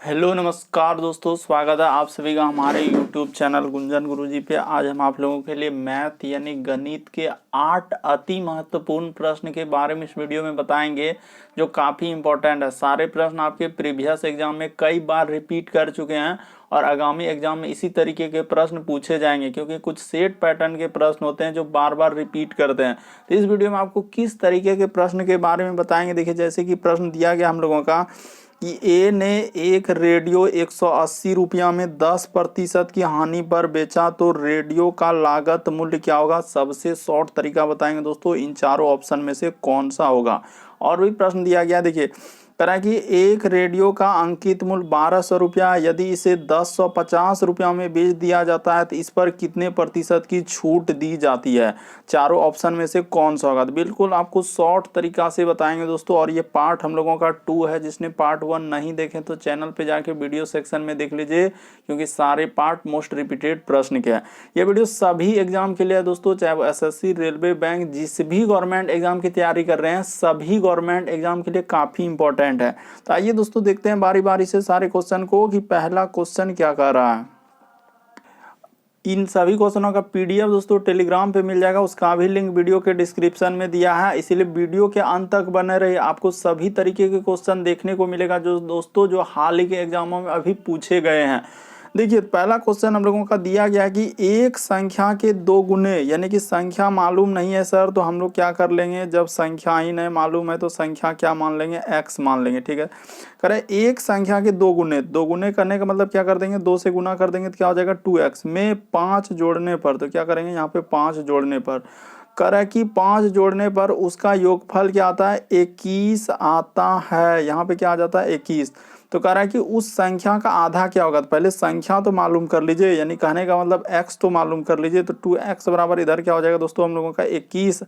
Hello नमस्कार दोस्तों, स्वागत है आप सभी का हमारे यूट्यूब चैनल गुंजन गुरुजी पे। आज हम आप लोगों के लिए मैथ यानी गणित के 8 अति महत्वपूर्ण प्रश्न के बारे में इस वीडियो में बताएंगे, जो काफ़ी इंपॉर्टेंट है। सारे प्रश्न आपके प्रीवियस एग्जाम में कई बार रिपीट कर चुके हैं और आगामी एग्जाम में इसी तरीके के प्रश्न पूछे जाएंगे, क्योंकि कुछ सेट पैटर्न के प्रश्न होते हैं जो बार बार रिपीट करते हैं। तो इस वीडियो में आपको किस तरीके के प्रश्न के बारे में बताएंगे। देखिए, जैसे कि प्रश्न दिया गया हम लोगों का कि ए ने एक रेडियो 180 रुपया में 10% की हानि पर बेचा, तो रेडियो का लागत मूल्य क्या होगा। सबसे शॉर्ट तरीका बताएंगे दोस्तों, इन चारों ऑप्शन में से कौन सा होगा। और भी प्रश्न दिया गया, देखिए तरह की एक रेडियो का अंकित मूल्य 1200 रुपया, यदि इसे 1050 रुपया में बेच दिया जाता है तो इस पर कितने प्रतिशत की छूट दी जाती है। चारों ऑप्शन में से कौन सा होगा। तो बिल्कुल आपको शॉर्ट तरीका से बताएंगे दोस्तों। और ये पार्ट हम लोगों का 2 है। जिसने पार्ट 1 नहीं देखे तो चैनल पे जाके वीडियो सेक्शन में देख लीजिए, क्योंकि सारे पार्ट मोस्ट रिपीटेड प्रश्न के हैं। ये वीडियो सभी एग्जाम के लिए है दोस्तों, चाहे वो एसएससी, रेलवे, बैंक, जिस भी गवर्नमेंट एग्जाम की तैयारी कर रहे हैं, सभी गवर्नमेंट एग्जाम के लिए काफी इंपॉर्टेंट है। तो आइए दोस्तों देखते हैं बारी बारी से सारे क्वेश्चन को कि पहला क्वेश्चन क्या कर रहा है। इन सभी क्वेश्चनों का पीडीएफ दोस्तों टेलीग्राम पे मिल जाएगा, उसका भी लिंक वीडियो के डिस्क्रिप्शन में दिया है, इसीलिए वीडियो के अंत तक बने रहिए। आपको सभी तरीके के क्वेश्चन देखने को मिलेगा जो दोस्तों जो हाल ही के एग्जामों में अभी पूछे गए हैं। देखिए, पहला क्वेश्चन हम लोगों का दिया गया है कि एक संख्या के 2 गुने, यानी कि संख्या मालूम नहीं है सर, तो हम लोग क्या कर लेंगे, जब संख्या ही नहीं मालूम है तो संख्या क्या मान लेंगे, x मान लेंगे। ठीक है, करें एक संख्या के 2 गुने, 2 गुने करने का मतलब क्या कर देंगे, 2 से गुना कर देंगे तो क्या हो जाएगा 2x में 5 जोड़ने पर, तो क्या करेंगे यहाँ पे 5 जोड़ने पर करें कि 5 जोड़ने पर उसका योगफल क्या आता है, 21 आता है। यहाँ पे क्या आ जाता है 21। तो कह रहा है कि उस संख्या का आधा क्या होगा। तो पहले संख्या तो मालूम कर लीजिए, यानी कहने का मतलब x तो मालूम कर लीजिए। तो 2x बराबर इधर क्या हो जाएगा दोस्तों हम लोगों का 21,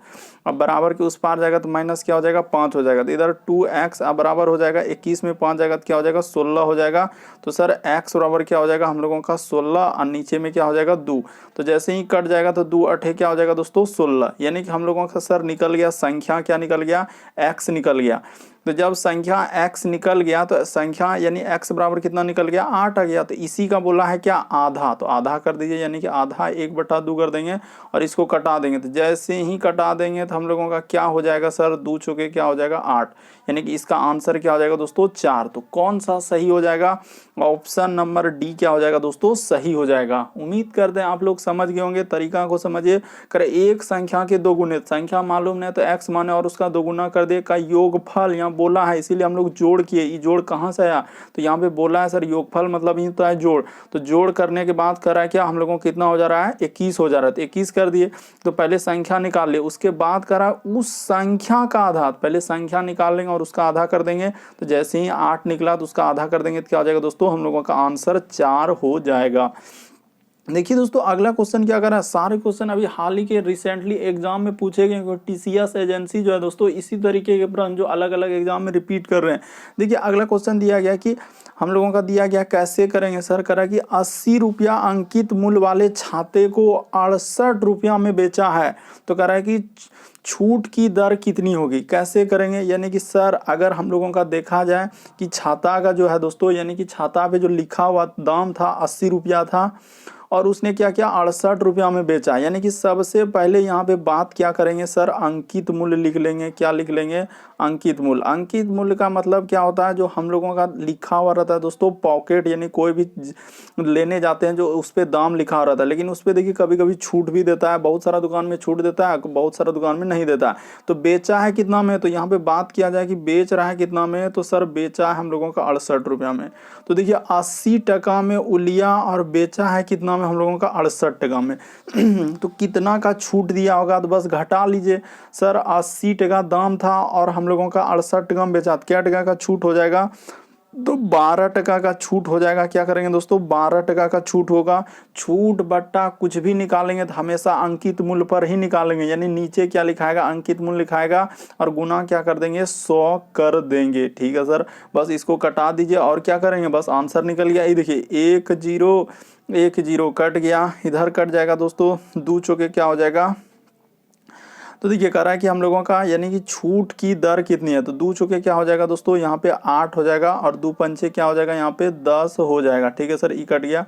अब बराबर के उस पार जाएगा तो माइनस क्या हो जाएगा 5 हो जाएगा। तो इधर 2x अब बराबर हो जाएगा 21 में 5 जाएगा तो क्या हो जाएगा 16 हो जाएगा। तो सर x बराबर क्या हो जाएगा हम लोगों का 16, और नीचे में क्या हो जाएगा 2। तो जैसे ही कट जाएगा तो 2 8 क्या हो जाएगा दोस्तों 16, यानी कि हम लोगों का सर निकल गया संख्या, क्या निकल गया, x निकल गया। तो जब संख्या x निकल गया तो संख्या यानी x बराबर कितना निकल गया 8 आ गया। तो इसी का बोला है क्या आधा, तो आधा कर दीजिए, यानी कि आधा 1/2 कर देंगे और इसको कटा देंगे। तो जैसे ही कटा देंगे तो हम लोगों का क्या हो जाएगा सर, 2 चौके क्या हो जाएगा 8, यानी कि इसका आंसर क्या हो जाएगा दोस्तों 4। तो कौन सा सही हो जाएगा, ऑप्शन नंबर डी क्या हो जाएगा दोस्तों सही हो जाएगा। उम्मीद करते हैं आप लोग समझ गए होंगे, तरीका को समझिए। करे एक संख्या के 2 गुने, संख्या मालूम नहीं तो x माने और उसका 2 गुना कर दे का योगफल यहाँ बोला है, इसीलिए हम लोग जोड़ किए। ये जोड़ कहाँ से आया, तो यहाँ पे बोला है सर योगफल मतलब ही तो है जोड़। तो जोड़ करने के बाद करा क्या हम लोगों को कितना हो जा रहा है 21 हो जा रहा है। तो 21 कर दिए, तो पहले संख्या निकाल लिए, उसके बाद करा उस संख्या का आधा, पहले संख्या निकाल लेंगे और उसका आधा कर देंगे। तो जैसे ही 8 निकला तो उसका आधा कर देंगे तो क्या हो जाएगा दोस्तों हम लोगों का आंसर 4 हो जाएगा। देखिए दोस्तों, अगला क्वेश्चन क्या कर रहा है, सारे क्वेश्चन अभी हाल ही के रिसेंटली एग्जाम में पूछे गए। टीसीएस एजेंसी जो है दोस्तों इसी तरीके के प्रश्न जो अलग अलग एग्जाम में रिपीट कर रहे हैं। देखिए अगला क्वेश्चन दिया गया कि हम लोगों का दिया गया कैसे करेंगे सर, करा कि 80 रुपया अंकित मूल्य वाले छाते को 68 रुपया में बेचा है, तो कह रहा है कि छूट की दर कितनी होगी। कैसे करेंगे, यानी कि सर अगर हम लोगों का देखा जाए कि छाता का जो है दोस्तों, यानी कि छाता पे जो लिखा हुआ दाम था 80 रुपया था और उसने क्या किया 68 रुपया में बेचा, यानी कि सबसे पहले यहाँ पे बात क्या करेंगे सर, अंकित मूल्य लिख लेंगे। क्या लिख लेंगे, अंकित मूल्य। अंकित मूल्य का मतलब क्या होता है, जो हम लोगों का लिखा हुआ रहता है दोस्तों पॉकेट, यानी कोई भी लेने जाते हैं जो उस पर दाम लिखा हुआ रहता है, लेकिन उस पर देखिए कभी कभी छूट भी देता है, बहुत सारा दुकान में छूट देता है, बहुत सारा दुकान में नहीं देता है। तो बेचा है कितना में, तो यहाँ पे बात किया जाए कि बेच रहा है कितना में, तो सर बेचा है हम लोगों का 68 रुपया में। तो देखिए 80 टका में उलिया और बेचा है कितना में हम लोगों का 68 टका में। तो कितना का छूट दिया होगा, तो बस घटा लीजिए। सर 80 टका दाम था और हम लोगों का 68 टका में बेचा, क्या टका का छूट हो जाएगा, तो 12 टका का छूट हो जाएगा। क्या करेंगे दोस्तों 12 टका का छूट होगा। छूट बट्टा कुछ भी निकालेंगे तो हमेशा अंकित मूल्य पर ही निकालेंगे, यानी नीचे क्या लिखाएगा अंकित मूल्य लिखाएगा और गुना क्या कर देंगे 100 कर देंगे। ठीक है सर, बस इसको कटा दीजिए और क्या करेंगे, बस आंसर निकल गया। ये देखिए 1 0 1 0 कट गया, इधर कट जाएगा दोस्तों, 2 चौके क्या हो जाएगा तो देखिए कह रहा है कि हम लोगों का यानी कि छूट की दर कितनी है, तो 2 चौके क्या हो जाएगा दोस्तों, यहाँ पे 8 हो जाएगा और 2 पंचे क्या हो जाएगा, यहाँ पे 10 हो जाएगा। ठीक है सर, ई कट गया।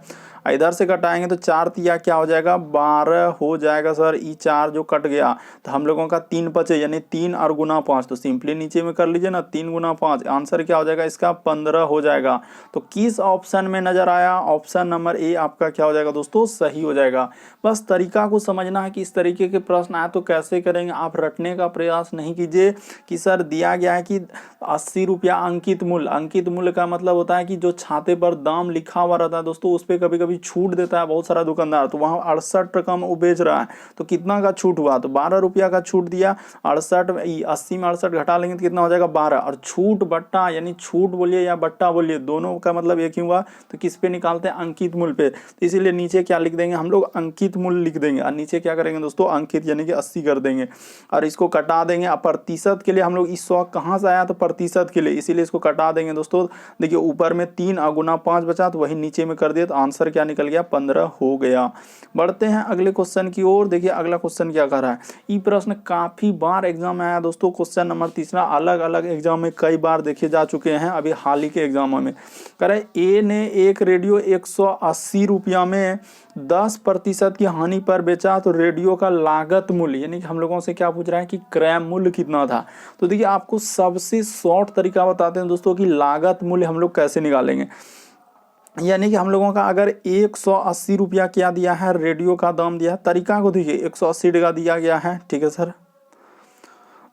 इधर से कटाएंगे तो 4 तिया क्या हो जाएगा, 12 हो जाएगा सर। ई 4 जो कट गया तो हम लोगों का 3 बचे, यानी 3 और गुना 5, तो सिंपली नीचे में कर लीजिए ना, 3 गुना 5, आंसर क्या हो जाएगा इसका 15 हो जाएगा। तो किस ऑप्शन में नजर आया, ऑप्शन नंबर ए आपका क्या हो जाएगा दोस्तों, सही हो जाएगा। बस तरीका को समझना है कि इस तरीके के प्रश्न आए तो कैसे करेंगे। आप रटने का प्रयास नहीं कीजिए कि सर दिया गया है कि 80 रुपया अंकित मूल्य। अंकित मूल्य का मतलब होता है कि जो छाते पर दाम लिखा हुआ रहता है दोस्तों, उस पर कभी कभी छूट देता है बहुत सारा दुकानदार, तो वहाँ 68 टका में वो बेच रहा है, तो कितना का छूट हुआ, तो 12 रुपया का छूट दिया। 80 में 68 घटा लेंगे तो कितना हो जाएगा 12, और छूट बट्टा, यानी छूट बोलिए या बट्टा बोलिए, दोनों का मतलब एक ही हुआ, तो किस पे निकालते हैं, अंकित मूल्य पे। तो इसीलिए नीचे क्या लिख देंगे हम लोग, अंकित मूल्य लिख देंगे, और नीचे क्या करेंगे दोस्तों, अंकित यानी कि 80 कर देंगे, और इसको कटा देंगे। अब प्रतिशत के लिए हम लोग इस 100 कहाँ से आया, तो प्रतिशत के लिए, इसीलिए इसको कटा देंगे दोस्तों। देखिए ऊपर में 3 और गुना 5 बचा, तो वही नीचे में कर दिया, तो आंसर क्या निकल गया, 15 हो गया। बढ़ते हैं अगले क्वेश्चन की ओर। देखिए अगला क्वेश्चन क्या कर रहा है, ये प्रश्न काफी बार एग्जाम में आया दोस्तों। क्वेश्चन नंबर 3 अलग अलग एग्जाम में कई बार देखे जा चुके हैं, अभी हाल ही के एग्जामों में। कह रहे ए ने एक रेडियो 180 रुपया में 10% की हानि पर बेचा, तो रेडियो का लागत मूल्य, यानी कि हम लोगों से क्या पूछ रहा है कि क्रय मूल्य कितना था। तो देखिए आपको सबसे शॉर्ट तरीका बताते हैं दोस्तों कि लागत मूल्य हम लोग कैसे निकालेंगे। यानी कि हम लोगों का अगर 180 रुपया क्या दिया है, रेडियो का दाम दिया है, तरीका को देखिए 180 टका दिया गया है, ठीक है सर।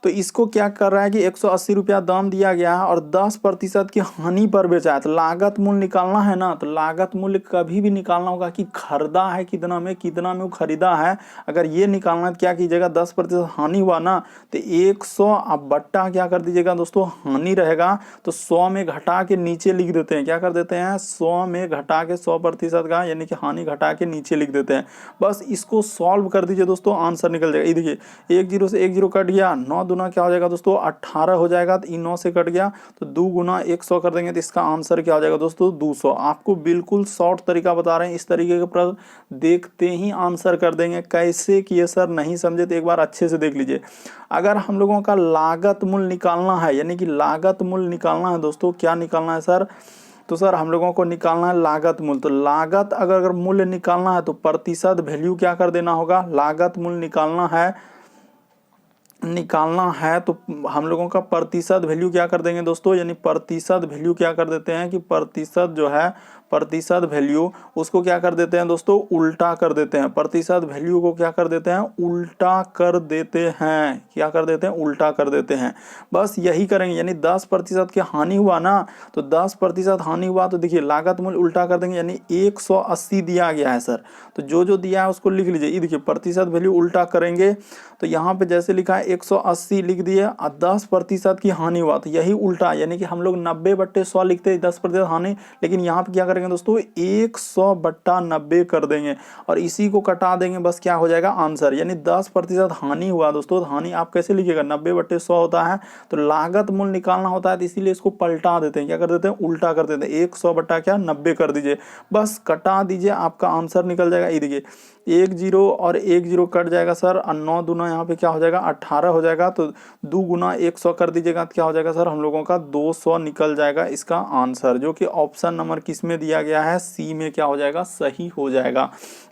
तो इसको क्या कर रहा है कि 180 रुपया दाम दिया गया है और 10% की हानि पर बेचा है, तो लागत मूल्य निकालना है ना। तो लागत मूल्य कभी भी निकालना होगा कि खरीदा है कितना में वो खरीदा है। अगर ये निकालना है तो क्या कीजिएगा, 10% हानि हुआ ना, तो 100 अब बट्टा क्या कर दीजिएगा दोस्तों, हानि रहेगा तो 100 में घटा के नीचे लिख देते हैं। क्या कर देते हैं, 100 में घटा के 100% का यानी कि हानि घटा के नीचे लिख देते हैं। बस इसको सॉल्व कर दीजिए दोस्तों, आंसर निकल जाएगा। ये देखिए 1 0 से 1 0 कट गया, 9 दूना क्या हो जाएगा दोस्तों 18 हो जाएगा, तो 9 से कट गया तो 2 गुना 100 कर देंगे, तो इसका आंसर क्या हो जाएगा दोस्तों 200। आपको बिल्कुल शॉर्ट तरीका बता रहे हैं, इस तरीके के प्रश्न देखते ही आंसर कर देंगे। कैसे किए सर, नहीं समझे तो एक बार अच्छे से देख लीजिए। अगर हम लोगों का लागत मूल्य निकालना है, यानी कि लागत मूल्य निकालना है दोस्तों, क्या निकालना है सर, तो सर हम लोगों को निकालना है लागत मूल्य। तो लागत अगर मूल्य निकालना है तो प्रतिशत वैल्यू क्या कर देना होगा, लागत मूल्य निकालना है तो हम लोगों का प्रतिशत वैल्यू क्या कर देंगे दोस्तों, यानी प्रतिशत वैल्यू क्या कर देते हैं कि प्रतिशत जो है, प्रतिशत वैल्यू उसको क्या कर देते हैं दोस्तों, उल्टा कर देते हैं। प्रतिशत वैल्यू को क्या कर देते हैं, उल्टा कर देते हैं। क्या कर देते हैं, उल्टा कर देते हैं। बस यही करेंगे, यानी 10% की हानि हुआ ना, तो 10% हानि हुआ तो देखिए लागत मूल्य उल्टा कर देंगे, यानी 180 दिया गया है सर, तो जो दिया है उसको लिख लीजिए। ये देखिए प्रतिशत वैल्यू उल्टा करेंगे तो यहाँ पे जैसे लिखा है 180 लिख दिए और 10% की हानि हुआ, तो यही उल्टा, यानी कि हम लोग 90/100 लिखते हैं 10% हानि, लेकिन यहाँ पे क्या करेंगे दोस्तों 100/90 कर देंगे और इसी को कटा देंगे, बस क्या हो जाएगा आंसर। यानी 10% हानि हुआ दोस्तों, हानि आप कैसे लिखिएगा, 90/100 होता है, तो लागत मूल्य निकालना होता है, तो इसीलिए इसको पलटा देते हैं। क्या कर देते हैं, उल्टा कर देते हैं, 100/90 कर दीजिए, बस कटा दीजिए, आपका आंसर निकल जाएगा। ये देखिए 1 0 और 1 0 कट जाएगा सर, और 9 दूना यहाँ पे क्या हो जाएगा 18 हो जाएगा, तो 2 गुना 100 कर दीजिएगा तो क्या हो जाएगा सर, हम लोगों का 200 निकल जाएगा इसका आंसर, जो कि ऑप्शन नंबर किस में दिया गया है, सी में क्या हो जाएगा, सही हो जाएगा।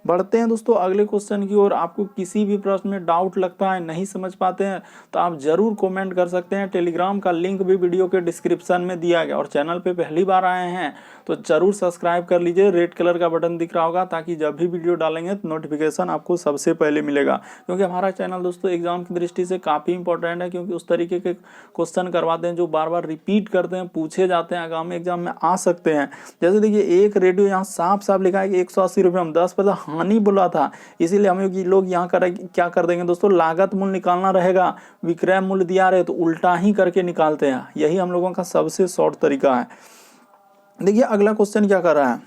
बढ़ते हैं दोस्तों अगले क्वेश्चन की ओर। आपको किसी भी प्रश्न में डाउट लगता है, नहीं समझ पाते हैं, तो आप जरूर कमेंट कर सकते हैं। टेलीग्राम का लिंक भी वीडियो के डिस्क्रिप्शन में दिया गया, और चैनल पे पहली बार आए हैं तो जरूर सब्सक्राइब कर लीजिए, रेड कलर का बटन दिख रहा होगा, ताकि जब भी वीडियो डालेंगे तो नोटिफिकेशन आपको सबसे पहले मिलेगा। क्योंकि हमारा चैनल दोस्तों एग्जाम की दृष्टि से काफ़ी इंपॉर्टेंट है, क्योंकि उस तरीके के क्वेश्चन करवाते हैं जो बार बार रिपीट करते हैं, पूछे जाते हैं, आगामी एग्जाम में आ सकते हैं। जैसे देखिए एक रेडियो यहाँ साफ साफ लिखा है कि 180 रुपये में 10% हानि बोला था, इसीलिए हम लोग यहाँ क्या कर देंगे दोस्तों, लागत मूल्य निकालना रहेगा, विक्रय मूल्य दिया रहे तो उल्टा ही करके निकालते हैं। यही हम लोगों का सबसे शॉर्ट तरीका है। देखिए अगला क्वेश्चन क्या कर रहा है,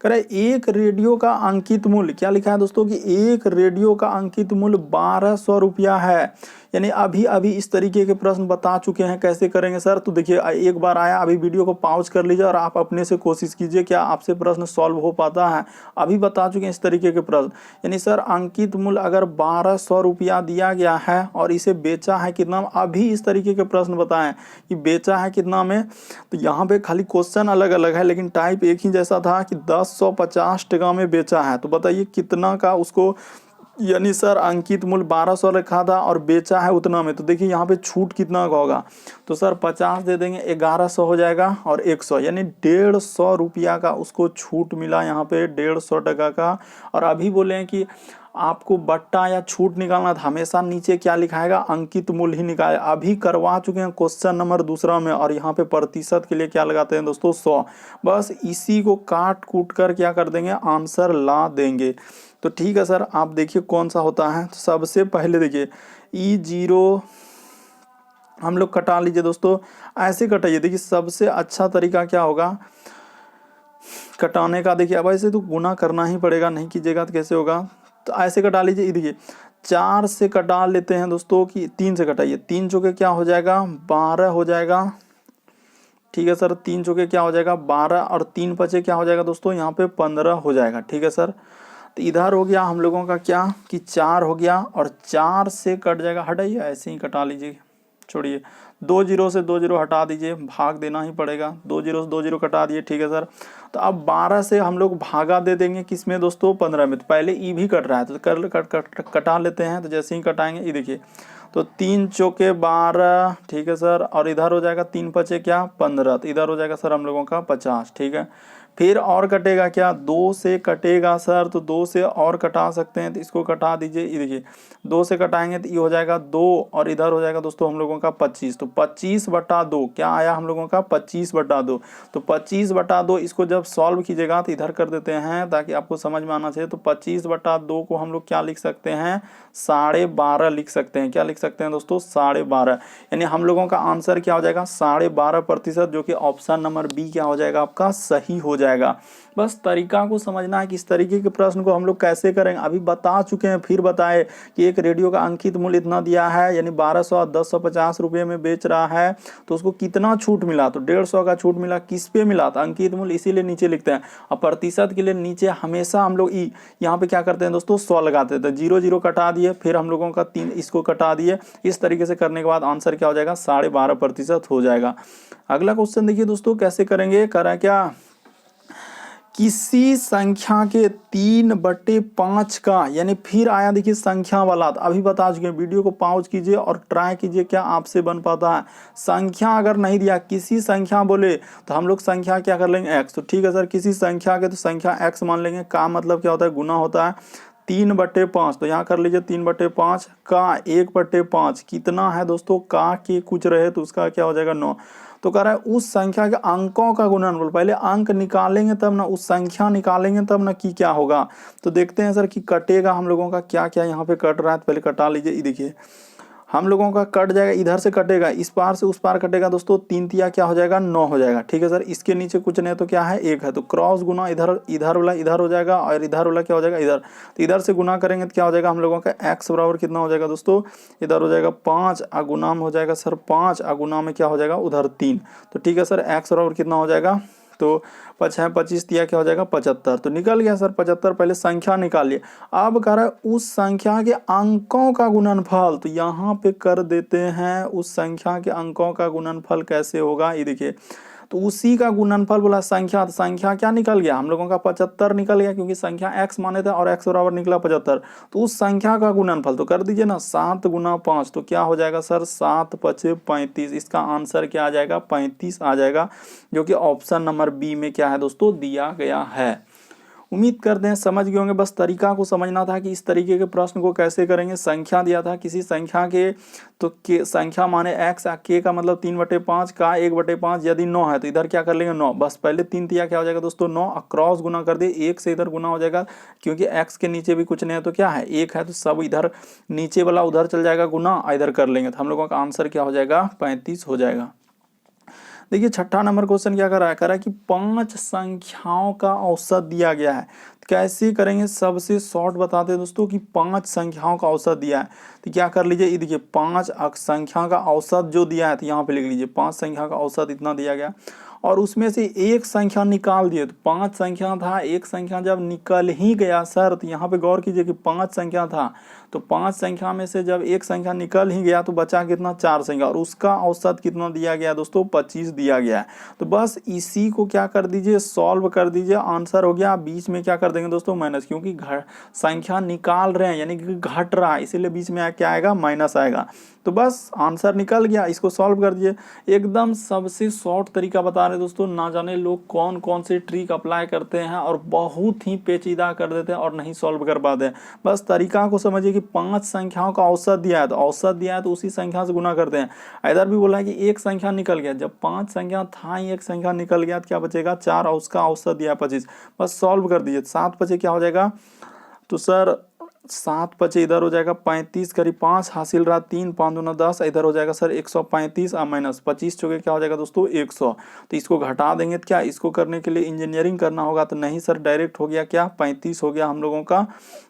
कह रहा है एक रेडियो का अंकित मूल्य, क्या लिखा है दोस्तों कि एक रेडियो का अंकित मूल्य 1200 रुपया है। यानी अभी अभी इस तरीके के प्रश्न बता चुके हैं कैसे करेंगे सर। तो देखिए एक बार आया, अभी वीडियो को पॉज कर लीजिए और आप अपने से कोशिश कीजिए क्या आपसे प्रश्न सॉल्व हो पाता है। अभी बता चुके हैं इस तरीके के प्रश्न। यानी सर अंकित मूल्य अगर 1200 रुपया दिया गया है और इसे बेचा है कितना, अभी इस तरीके के प्रश्न बताएं कि बेचा है कितना में। तो यहाँ पे खाली क्वेश्चन अलग अलग है लेकिन टाइप एक ही जैसा था कि 1050 टका में बेचा है। तो बताइए कितना का उसको, यानी सर अंकित मूल्य 1200 रखा था और बेचा है उतना में। तो देखिए यहाँ पे छूट कितना का होगा, तो सर 50 दे देंगे, 1100 हो जाएगा और 100, यानी 150 रुपया का उसको छूट मिला यहाँ पे, 150 टका का। और अभी बोले हैं कि आपको बट्टा या छूट निकालना था, हमेशा नीचे क्या लिखाएगा, अंकित मूल्य ही निकाले। अभी करवा चुके हैं क्वेश्चन नंबर दूसरा में, और यहाँ पे प्रतिशत के लिए क्या लगाते हैं दोस्तों, 100। बस इसी को काट कूट कर क्या कर देंगे, आंसर ला देंगे। तो ठीक है सर, आप देखिए कौन सा होता है। तो सबसे पहले देखिए E0 हम लोग कटा लीजिए दोस्तों, ऐसे कटाइए। देखिए सबसे अच्छा तरीका क्या होगा कटाने का, देखिए अब ऐसे तो गुना करना ही पड़ेगा, नहीं कीजिएगा तो कैसे होगा। तो ऐसे कटा लीजिए। देखिए 4 से कटा लेते हैं दोस्तों कि 3 से कटाइए, 3 चौके क्या हो जाएगा, 12 हो जाएगा। ठीक है सर, 3 चौके क्या हो जाएगा, 12, और 3 बचे क्या हो जाएगा दोस्तों, यहाँ पे 15 हो जाएगा। ठीक है सर, तो इधर हो गया हम लोगों का क्या कि 4 हो गया, और 4 से कट जाएगा, हटाइए ऐसे ही कटा लीजिए, छोड़िए। 2 जीरो से 2 जीरो हटा दीजिए, भाग देना ही पड़ेगा, 2 जीरो से 2 जीरो कटा दिए। ठीक है सर, तो अब 12 से हम लोग भागा दे देंगे किसमें दोस्तों, 15 में। तो पहले ई भी कट रहा है तो कटा लेते हैं। तो जैसे ही कटाएंगे ये देखिए, तो 3 चौके 12, ठीक है सर, और इधर हो जाएगा 3 बचे क्या, 15, तो इधर हो जाएगा सर हम लोगों का 50। ठीक है, फिर और कटेगा क्या, 2 से कटेगा सर, तो 2 से और कटा सकते हैं, तो इसको कटा दीजिए। ये देखिए 2 से कटाएंगे तो ये हो जाएगा 2, और इधर हो जाएगा दोस्तों हम लोगों का 25। तो 25/2 क्या आया हम लोगों का, 25/2। तो 25/2 इसको जब सॉल्व कीजिएगा तो इधर कर देते हैं ताकि आपको समझ में आना चाहिए। तो 25/2 को हम लोग क्या लिख सकते हैं, 12.5 लिख सकते हैं। क्या लिख सकते हैं दोस्तों, 12.5। यानी हम लोगों का आंसर क्या हो जाएगा, 12.5%, जो कि ऑप्शन नंबर बी क्या हो जाएगा आपका, सही हो जाएगा। बस तरीका को समझना है कि इस तरीके के प्रश्न को हम लोग कैसे करेंगे। अभी बता चुके हैं, फिर बताए कि एक रेडियो का अंकित मूल्य इतना दिया है, यानी 1200 1050 रुपये में बेच रहा है, तो उसको कितना छूट मिला, तो 150 का छूट मिला। किस पे मिला, तो अंकित मूल्य, इसीलिए नीचे लिखते हैं। और प्रतिशत के लिए नीचे हमेशा हम लोग यहाँ पे क्या करते हैं दोस्तों, 100 लगाते थे। 0 0 कटा दिए, फिर हम लोगों का 3 इसको कटा दिए। इस तरीके से करने के बाद आंसर क्या हो जाएगा, 12.5% हो जाएगा। अगला क्वेश्चन देखिए दोस्तों कैसे करेंगे, करा क्या, किसी संख्या के 3/5 का, यानी फिर आया देखिए संख्या वाला। तो अभी बता चुके हैं, वीडियो को पॉज कीजिए और ट्राई कीजिए क्या आपसे बन पाता है। संख्या अगर नहीं दिया, किसी संख्या बोले तो हम लोग संख्या क्या कर लेंगे, x। तो ठीक है सर, किसी संख्या के तो संख्या x मान लेंगे। का मतलब क्या होता है, गुना होता है। 3/5, तो यहाँ कर लीजिए 3/5 का 1/5 कितना है दोस्तों, का के कुछ रहे तो उसका क्या हो जाएगा, 9। तो कह रहा है उस संख्या के अंकों का गुणनफल, पहले अंक निकालेंगे तब ना, उस संख्या निकालेंगे तब ना कि क्या होगा। तो देखते हैं सर कि कटेगा हम लोगों का क्या क्या यहाँ पे कट रहा है। तो पहले कटा लीजिए, ये देखिए हम लोगों का कट जाएगा, इधर से कटेगा, इस पार से उस पार कटेगा दोस्तों, 3 तिया क्या हो जाएगा, 9 हो जाएगा। ठीक है सर, इसके नीचे कुछ नहीं तो क्या है, 1 है, तो क्रॉस गुना इधर, इधर वाला इधर हो जाएगा, और इधर वाला क्या हो जाएगा, इधर। तो इधर से गुना करेंगे तो क्या हो जाएगा हम लोगों का, x बराबर कितना हो जाएगा दोस्तों, इधर हो जाएगा 5, गुना में हो जाएगा सर 5, गुना में क्या हो जाएगा उधर 3। तो ठीक है सर, x बराबर कितना हो जाएगा, तो 5 है 25 दिया क्या हो जाएगा 75। तो निकल गया सर 75। पहले संख्या निकालिए। अब कह रहा है उस संख्या के अंकों का गुणनफल, तो यहाँ पे कर देते हैं उस संख्या के अंकों का गुणनफल कैसे होगा, ये देखिए। तो उसी का गुणनफल बोला संख्या, तो संख्या क्या निकल गया हम लोगों का, 75 निकल गया, क्योंकि संख्या x माने थे और x बराबर निकला 75। तो उस संख्या का गुणनफल तो कर दीजिए ना, 7 गुना 5, तो क्या हो जाएगा सर, 7 5 35। इसका आंसर क्या आ जाएगा, 35 आ जाएगा, जो कि ऑप्शन नंबर बी में क्या है दोस्तों, दिया गया है। उम्मीद करते हैं समझ गए होंगे। बस तरीका को समझना था कि इस तरीके के प्रश्न को कैसे करेंगे। संख्या दिया था किसी संख्या के, तो के संख्या माने x, के का मतलब 3/5, का 1/5, यदि 9 है तो इधर क्या कर लेंगे 9। बस पहले 3 तिया क्या हो जाएगा दोस्तों 9, क्रॉस गुना कर दे, 1 से इधर गुना हो जाएगा, क्योंकि x के नीचे भी कुछ नहीं है तो क्या है 1 है, तो सब इधर नीचे वाला उधर चल जाएगा गुना, इधर कर लेंगे, तो हम लोगों का आंसर क्या हो जाएगा, 35 हो जाएगा। देखिए छठा नंबर क्वेश्चन क्या कर रहा है, कह रहा है कि 5 संख्याओं का औसत दिया गया है। कैसे करेंगे, सबसे शॉर्ट बताते हैं दोस्तों कि 5 संख्याओं का औसत दिया है तो क्या कर लीजिए, ये देखिए 5 संख्या का औसत जो दिया है तो यहाँ पे लिख लीजिए 5 संख्या का औसत इतना दिया गया और उसमें से एक संख्या निकाल दिए। तो 5 संख्या था, एक संख्या जब निकल ही गया सर, तो यहाँ पे गौर कीजिए कि 5 संख्या था तो 5 संख्या में से जब एक संख्या निकल ही गया तो बचा कितना, 4 संख्या, और उसका औसत कितना दिया गया दोस्तों, 25 दिया गया है। तो बस इसी को क्या कर दीजिए, सॉल्व कर दीजिए, आंसर हो गया। बीच में क्या कर देंगे दोस्तों, माइनस, क्योंकि संख्या निकाल रहे हैं यानी कि घट रहा है, इसीलिए बीच में क्या आएगा, माइनस आएगा। तो बस आंसर निकल गया, इसको सॉल्व कर दिए। एकदम सबसे शॉर्ट तरीका बता रहे दोस्तों, ना जाने लोग कौन कौन से ट्रिक अप्लाई करते हैं और बहुत ही पेचीदा कर देते हैं और नहीं सॉल्व कर पाते हैं। बस तरीका को समझिए कि 5 संख्याओं का औसत दिया है तो औसत दिया है तो उसी संख्या से गुना करते हैं। इधर भी बोला है कि एक संख्या निकल गया, जब 5 संख्या था ही एक संख्या निकल गया तो क्या बचेगा, 4, और उसका औसत दिया 25। बस सॉल्व कर दीजिए, 7 बचे क्या हो जाएगा, तो सर 7 बचे इधर हो जाएगा 35, करीब 5 हासिल रहा, 3 5 दूना 10, इधर हो जाएगा सर 135 माइनस 25 चौके क्या हो जाएगा दोस्तों 100। तो इसको घटा देंगे तो क्या, इसको करने के लिए इंजीनियरिंग करना होगा तो नहीं सर, डायरेक्ट हो गया क्या, 35 हो गया हम लोगों का।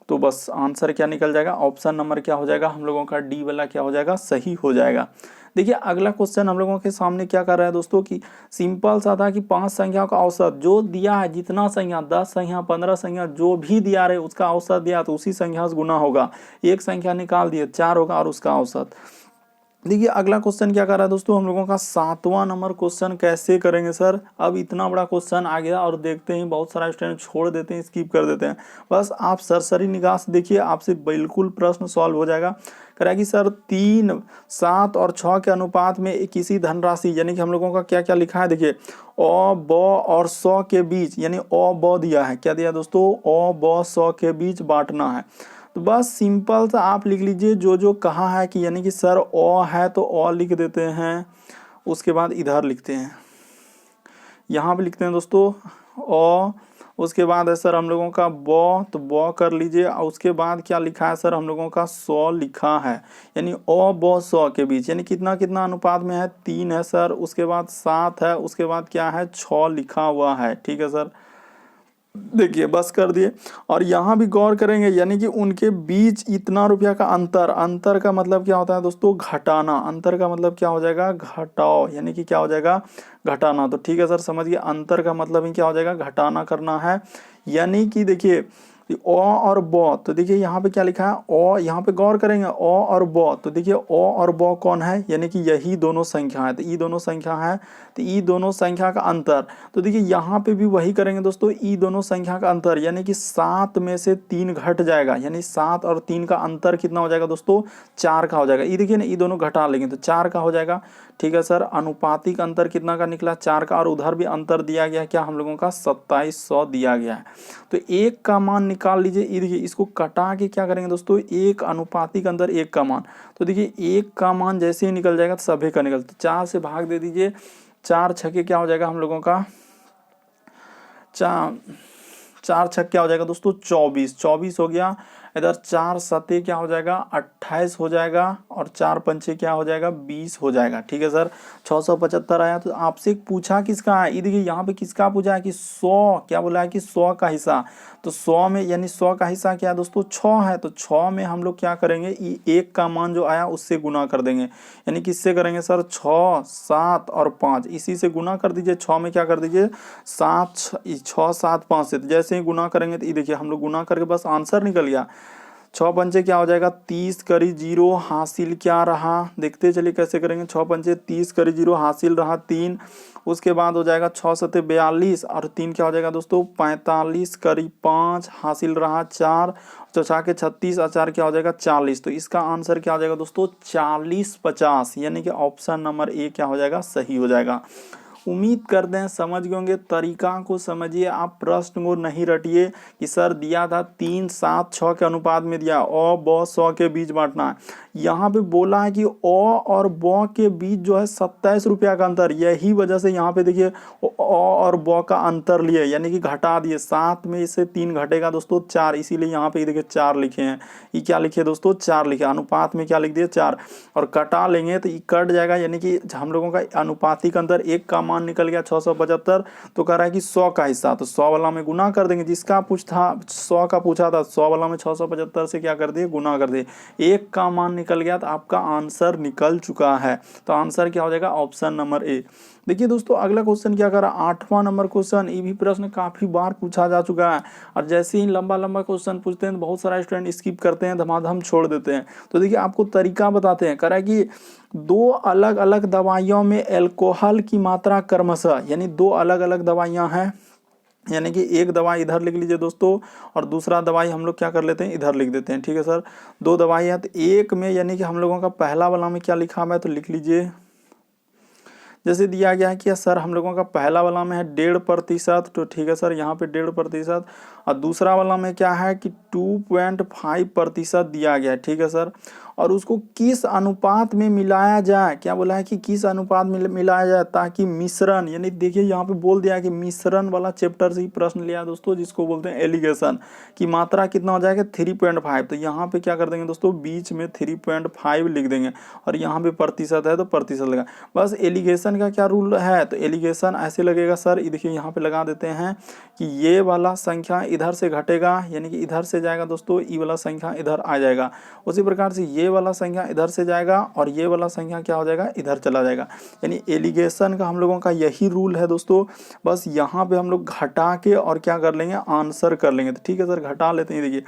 तो बस आंसर क्या निकल जाएगा, ऑप्शन नंबर क्या हो जाएगा हम लोगों का, डी वाला क्या हो जाएगा, सही हो जाएगा। देखिए अगला क्वेश्चन हम लोगों के सामने क्या कर रहा है दोस्तों कि सिंपल सा था कि 5 संख्याओं का औसत जो दिया है, जितना संख्या 10 संख्या 15 संख्या जो भी दिया रहे उसका औसत दिया तो उसी संख्या से गुना होगा, एक संख्या निकाल दिए 4 होगा और उसका औसत। देखिए अगला क्वेश्चन क्या कर रहा है दोस्तों हम लोगों का 7वां नंबर क्वेश्चन। कैसे करेंगे सर, अब इतना बड़ा क्वेश्चन आ गया और देखते हैं बहुत सारा स्टूडेंट छोड़ देते हैं, स्किप कर देते हैं। बस आप सरसरी निगाह से देखिए, आपसे बिल्कुल प्रश्न सॉल्व हो जाएगा। करेगा कि सर 3 7 और 6 के अनुपात में किसी धनराशि, यानी कि हम लोगों का क्या क्या लिखा है, देखिए अ ब और 100 के बीच, यानी अ ब दिया है, क्या दिया दोस्तों, अ ब 100 के बीच बांटना है। तो बस सिंपल सा आप लिख लीजिए जो जो कहा है कि, यानी कि सर अ है तो अ लिख देते हैं, उसके बाद इधर लिखते हैं, यहाँ पे लिखते हैं दोस्तों अ, उसके बाद है सर हम लोगों का ब, तो ब कर लीजिए, और उसके बाद क्या लिखा है सर हम लोगों का 100 लिखा है, यानी अ ब 100 के बीच, यानी कितना कितना अनुपात में है, 3 है सर, उसके बाद 7 है, उसके बाद क्या है 6 लिखा हुआ है। ठीक है सर, देखिए बस कर दिए। और यहाँ भी गौर करेंगे, यानी कि उनके बीच इतना रुपया का अंतर, अंतर का मतलब क्या होता है दोस्तों, घटाना, अंतर का मतलब क्या हो जाएगा, घटाओ, यानी कि क्या हो जाएगा, घटाना। तो ठीक है सर, समझिए अंतर का मतलब ही क्या हो जाएगा, घटाना करना है। यानी कि देखिए अ और ब, तो देखिए यहाँ पे क्या लिखा है अ, यहाँ पे गौर करेंगे अ और ब, तो देखिए अ और ब कौन है, यानी कि यही दोनों संख्या है, तो ई दोनों संख्या है, तो ई दोनों संख्या का अंतर। तो देखिए यहाँ पे भी वही करेंगे दोस्तों, ई दोनों संख्या का अंतर, यानी कि 7 में से 3 घट जाएगा, यानी 7 और 3 का अंतर कितना हो जाएगा दोस्तों, 4 का हो जाएगा। ई देखिए ना, ई दोनों घटा लेंगे तो 4 का हो जाएगा। ठीक है सर, अनुपातिक अंतर कितना का निकला, 4 का, और उधर भी अंतर दिया गया क्या हम लोगों का, 2700 दिया गया है। तो एक का मान निकाल लीजिए, ये देखिए इसको कटा के क्या करेंगे दोस्तों, एक अनुपातिक अंतर एक का मान, तो देखिए एक का मान जैसे ही निकल जाएगा तो सभी का निकल, तो 4 से भाग दे दीजिए, 4 छक्के क्या हो जाएगा हम लोगों का, 4 छक्के क्या हो जाएगा दोस्तों, 24 हो गया। इधर 4 सते क्या हो जाएगा, 28 हो जाएगा, और 4 पंचे क्या हो जाएगा, 20 हो जाएगा। ठीक है सर, 675 आया। तो आपसे पूछा किसका है, ये देखिए यहाँ पे किसका पूछा है कि 100, क्या बोला है कि 100 का हिस्सा, तो 100 में, यानी 100 का हिस्सा क्या है दोस्तों, 6 है, तो 6 में हम लोग क्या करेंगे, एक का मान जो आया उससे गुना कर देंगे, यानी किससे करेंगे सर, 6 7 और 5, इसी से गुना कर दीजिए। 6 में क्या कर दीजिए, 7 6 7 5 से, तो जैसे ही गुना करेंगे तो ये देखिए हम लोग गुना करके बस आंसर निकल गया। 6 पंचे क्या हो जाएगा, 30 करी 0, हासिल क्या रहा, देखते चलिए कैसे करेंगे। 6 पंचे 30 करी 0, हासिल रहा 3, उसके बाद हो जाएगा 6 सते 42, और 3 क्या हो जाएगा दोस्तों, 45 करी 5, हासिल रहा 4, चौचा के 36, और 4 क्या हो जाएगा 40। तो इसका आंसर क्या हो जाएगा दोस्तों, 40 50, यानी कि ऑप्शन नंबर ए क्या हो जाएगा, सही हो जाएगा। उम्मीद करते हैं समझ गए होंगे, तरीका को समझिए, आप प्रश्न को नहीं रटिए कि सर दिया था 3 7 6 के अनुपात में दिया, अ ब 100 के बीच बांटना है। यहाँ पे बोला है कि अ और ब के बीच जो है 27 रुपया का अंतर, यही वजह से यहाँ पे देखिए अ और ब का अंतर लिए, यानी कि घटा दिए, 7 में से 3 घटेगा दोस्तों 4, इसीलिए यहाँ पे देखिए 4 लिखे हैं। ये क्या लिखे दोस्तों, 4 लिखे, अनुपात में क्या लिख दिए 4, और कटा लेंगे तो ये कट जाएगा, यानी कि हम लोगों का अनुपातिक अंतर एक का मान मान निकल गया 675, तो कह रहा है कि 100 का हिस्सा, तो 100 वाला में गुना कर देंगे, जिसका पूछा 100 का पूछा था 100 वाला में 675 से क्या कर दिए, गुना कर दिए, 1 का मान निकल गया, तो आपका आंसर निकल चुका है। तो आंसर क्या हो जाएगा, ऑप्शन नंबर ए। देखिए दोस्तों अगला क्वेश्चन क्या कर रहा है, 8वां नंबर क्वेश्चन। ये भी प्रश्न काफी बार पूछा जा चुका है, और जैसे ही लंबा लंबा क्वेश्चन पूछते हैं तो बहुत सारा स्टूडेंट स्किप करते हैं, धमाधम छोड़ देते हैं। तो देखिए आपको तरीका बताते हैं, कह रहा है कि 2 अलग अलग दवाइयों में अल्कोहल की मात्रा क्रमशः, यानी 2 अलग अलग दवाइयां हैं, यानी कि एक दवाई इधर लिख लीजिए दोस्तों, और दूसरा दवाई हम लोग क्या कर लेते हैं, इधर लिख देते हैं। ठीक है सर, 2 दवाई है, तो एक में यानी कि हम लोगों का पहला वाला में क्या लिखा हुआ है, तो लिख लीजिए, जैसे दिया गया है कि सर हम लोगों का पहला वाला में है 1.5%, तो ठीक है सर यहाँ पे 1.5%, और दूसरा वाला में क्या है कि 2.5% दिया गया है। ठीक है सर, और उसको किस अनुपात में मिलाया जाए, क्या बोला है कि किस अनुपात में मिलाया जाए ताकि मिश्रण, यानी देखिए यहाँ पे बोल दिया है कि मिश्रण वाला चैप्टर से ही प्रश्न लिया दोस्तों, जिसको बोलते हैं एलिगेशन की मात्रा कितना हो जाएगा 3.5। तो यहाँ पे क्या कर देंगे दोस्तों, बीच में 3.5 लिख देंगे, और यहाँ पे प्रतिशत है तो प्रतिशत लगा। बस एलिगेशन का क्या रूल है, तो एलिगेशन ऐसे लगेगा सर, देखिए यहाँ पे लगा देते हैं कि ये वाला संख्या इधर से घटेगा, यानी कि इधर से जाएगा दोस्तों, ये वाला संख्या इधर आ जाएगा, उसी प्रकार से ये वाला संख्या इधर से जाएगा, और ये वाला संख्या क्या हो जाएगा, इधर चला जाएगा। यानी एलिगेशन का हम लोगों का यही रूल है दोस्तों। बस यहाँ पे हम लोग घटा के और क्या कर लेंगे, आंसर कर लेंगे। तो ठीक है सर, घटा लेते हैं, देखिए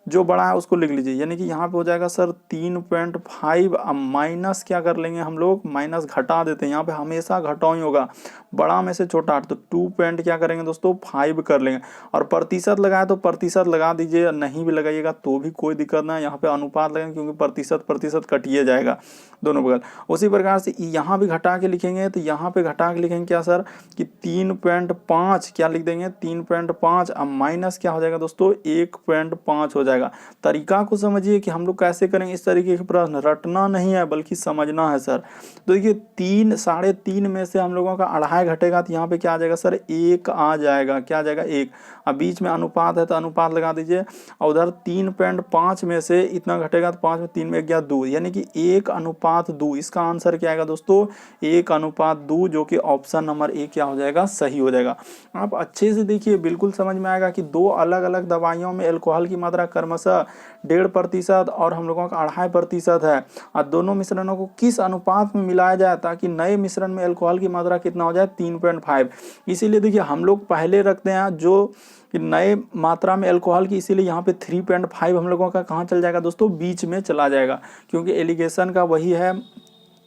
जो बड़ा है उसको लिख लीजिए, यानी कि यहाँ पे हो जाएगा सर 3.5, माइनस क्या कर लेंगे हम लोग, माइनस घटा देते हैं, यहाँ पे हमेशा घटाओ ही होगा, बड़ा में से छोटा, तो 2 क्या करेंगे दोस्तों 5 कर लेंगे, और प्रतिशत लगाए तो प्रतिशत लगा दीजिए, नहीं भी लगाइएगा तो भी कोई दिक्कत ना है, यहाँ पे अनुपात लगेंगे क्योंकि प्रतिशत प्रतिशत कटिए जाएगा दोनों बगल। उसी प्रकार से यहाँ भी घटा के लिखेंगे, तो यहाँ पे घटा के लिखेंगे क्या सर कि 3.5 क्या लिख देंगे 3.5, अब माइनस क्या हो जाएगा दोस्तों 1.5 हो जाएगा। तरीका को समझिए कि हम लोग कैसे करेंगे, इस तरीके के प्रश्न रटना नहीं है बल्कि समझना है सर। तो देखिए 3 3.5 में से हम लोगों का 2.5 घटेगा, तो यहाँ पे क्या आ जाएगा सर 1 आ जाएगा, क्या आ जाएगा 1। अब बीच में अनुपात है तो अनुपात लगा दीजिए, और उधर 3.5 में से इतना घटेगा तो 5 में 3 में गया 2, यानी कि 1:2। इसका आंसर क्या आएगा दोस्तों 1:2, जो कि ऑप्शन नंबर ए क्या हो जाएगा, सही हो जाएगा। आप अच्छे से देखिए, बिल्कुल समझ में आएगा कि 2 अलग अलग दवाइयों में अल्कोहल की मात्रा क्रमशः 1.5% और हम लोगों का 2.5% है, और दोनों मिश्रणों को किस अनुपात में मिलाया जाए ताकि नए मिश्रण में अल्कोहल की मात्रा कितना हो जाए 3.5। इसीलिए देखिए हम लोग पहले रखते हैं जो कि नए मात्रा में अल्कोहल की, इसीलिए यहाँ पे 3.5 हम लोगों का कहाँ चल जाएगा दोस्तों, बीच में चला जाएगा, क्योंकि एलिगेशन का वही है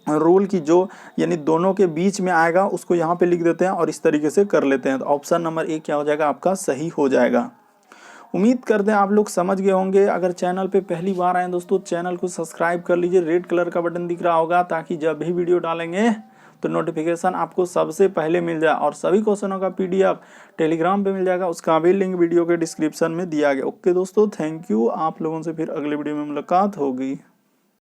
रूल की जो यानी दोनों के बीच में आएगा उसको यहाँ पे लिख देते हैं और इस तरीके से कर लेते हैं। तो ऑप्शन नंबर ए क्या हो जाएगा, आपका सही हो जाएगा। उम्मीद करते हैं आप लोग समझ गए होंगे। अगर चैनल पे पहली बार आए दोस्तों, चैनल को सब्सक्राइब कर लीजिए, रेड कलर का बटन दिख रहा होगा, ताकि जब भी वीडियो डालेंगे तो नोटिफिकेशन आपको सबसे पहले मिल जाए, और सभी क्वेश्चनों का PDF टेलीग्राम पे मिल जाएगा, उसका भी लिंक वीडियो के डिस्क्रिप्शन में दिया गया। ओके दोस्तों, थैंक यू। आप लोगों से फिर अगले वीडियो में मुलाकात होगी।